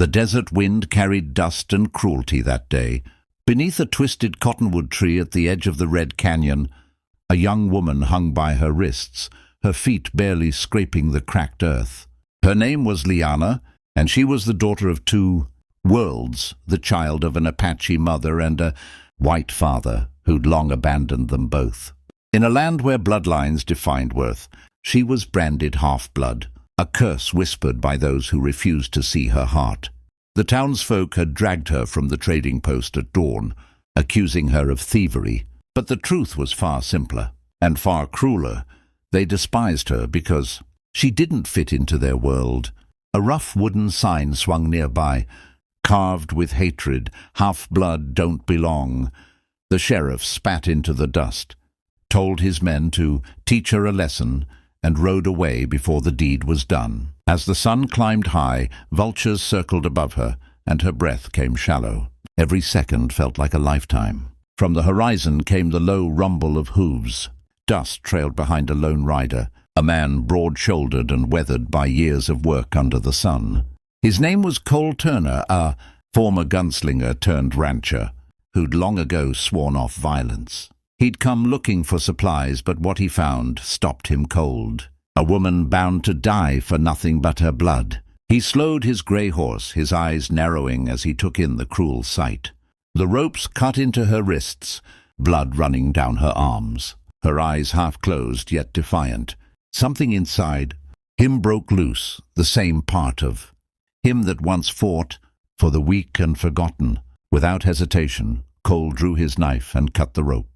The desert wind carried dust and cruelty that day. Beneath a twisted cottonwood tree at the edge of the Red Canyon, a young woman hung by her wrists, her feet barely scraping the cracked earth. Her name was Liana, and she was the daughter of two worlds, the child of an Apache mother and a white father who'd long abandoned them both. In a land where bloodlines defined worth, she was branded half-blood, a curse whispered by those who refused to see her heart. The townsfolk had dragged her from the trading post at dawn, accusing her of thievery. But the truth was far simpler, and far crueler. They despised her because she didn't fit into their world. A rough wooden sign swung nearby, carved with hatred, "Half-blood don't belong." The sheriff spat into the dust, told his men to teach her a lesson, and rode away before the deed was done. As the sun climbed high, vultures circled above her, and her breath came shallow. Every second felt like a lifetime. From the horizon came the low rumble of hooves. Dust trailed behind a lone rider, a man broad-shouldered and weathered by years of work under the sun. His name was Cole Turner, a former gunslinger turned rancher, who'd long ago sworn off violence. He'd come looking for supplies, but what he found stopped him cold. A woman bound to die for nothing but her blood. He slowed his grey horse, his eyes narrowing as he took in the cruel sight. The ropes cut into her wrists, blood running down her arms. Her eyes half closed, yet defiant. Something inside him broke loose, the same part of him that once fought for the weak and forgotten. Without hesitation, Cole drew his knife and cut the rope.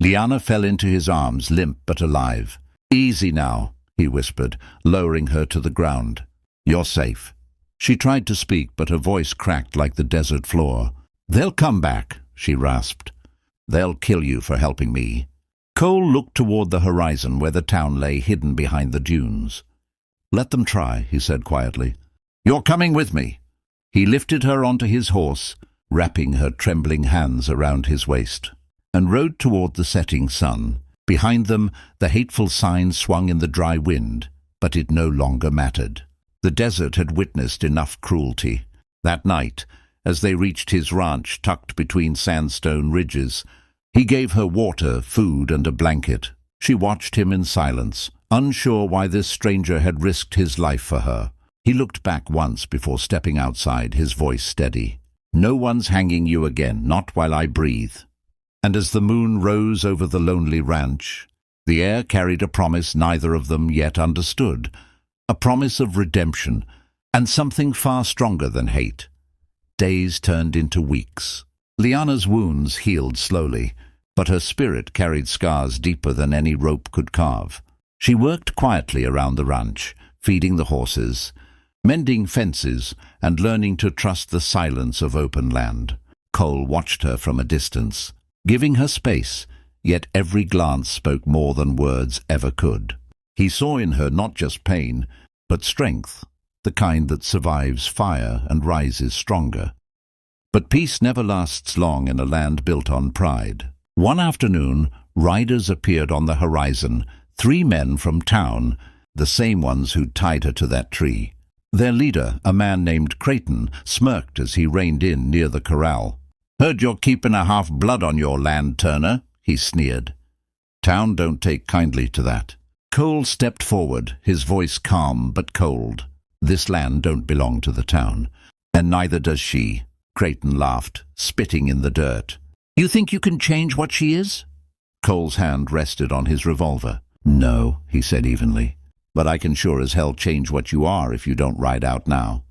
Liana fell into his arms, limp but alive. "Easy now," he whispered, lowering her to the ground. "You're safe." She tried to speak, but her voice cracked like the desert floor. "They'll come back," she rasped. "They'll kill you for helping me." Cole looked toward the horizon where the town lay hidden behind the dunes. "Let them try," he said quietly. "You're coming with me." He lifted her onto his horse, wrapping her trembling hands around his waist, and rode toward the setting sun. Behind them, the hateful sign swung in the dry wind, but it no longer mattered. The desert had witnessed enough cruelty. That night, as they reached his ranch tucked between sandstone ridges, he gave her water, food, and a blanket. She watched him in silence, unsure why this stranger had risked his life for her. He looked back once before stepping outside, his voice steady. "No one's hanging you again, not while I breathe." And as the moon rose over the lonely ranch, the air carried a promise neither of them yet understood, a promise of redemption, and something far stronger than hate. Days turned into weeks. Liana's wounds healed slowly, but her spirit carried scars deeper than any rope could carve. She worked quietly around the ranch, feeding the horses, mending fences, and learning to trust the silence of open land. Cole watched her from a distance, giving her space, yet every glance spoke more than words ever could. He saw in her not just pain, but strength, the kind that survives fire and rises stronger. But peace never lasts long in a land built on pride. One afternoon, riders appeared on the horizon, 3 men from town, the same ones who'd tied her to that tree. Their leader, a man named Creighton, smirked as he reined in near the corral. "Heard you're keeping a half-blood on your land, Turner," he sneered. "Town don't take kindly to that." Cole stepped forward, his voice calm but cold. "This land don't belong to the town, and neither does she." Creighton laughed, spitting in the dirt. "You think you can change what she is?" Cole's hand rested on his revolver. "No," he said evenly, "but I can sure as hell change what you are if you don't ride out now."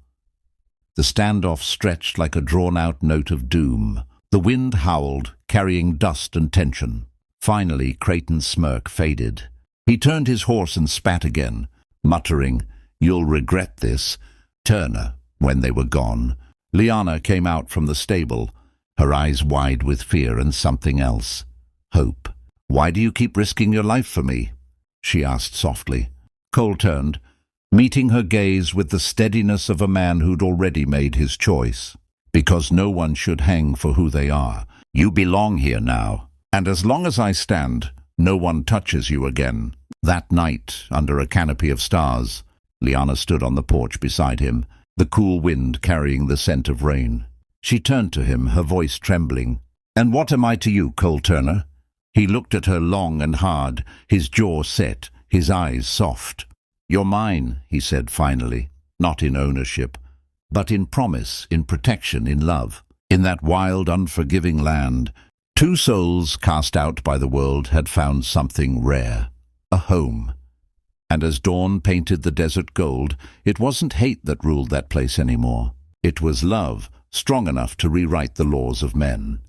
The standoff stretched like a drawn-out note of doom. The wind howled, carrying dust and tension. Finally, Creighton's smirk faded. He turned his horse and spat again, muttering, "You'll regret this." Turner, when they were gone, Liana came out from the stable, her eyes wide with fear and something else. Hope. "Why do you keep risking your life for me?" she asked softly. Cole turned, meeting her gaze with the steadiness of a man who'd already made his choice. "Because no one should hang for who they are. You belong here now, and as long as I stand, no one touches you again." That night, under a canopy of stars, Liana stood on the porch beside him, the cool wind carrying the scent of rain. She turned to him, her voice trembling. "And what am I to you, Cole Turner?" He looked at her long and hard, his jaw set, his eyes soft. "You're mine," he said finally, "not in ownership, but in promise, in protection, in love." In that wild, unforgiving land, two souls cast out by the world had found something rare, a home. And as dawn painted the desert gold, it wasn't hate that ruled that place anymore. It was love, strong enough to rewrite the laws of men.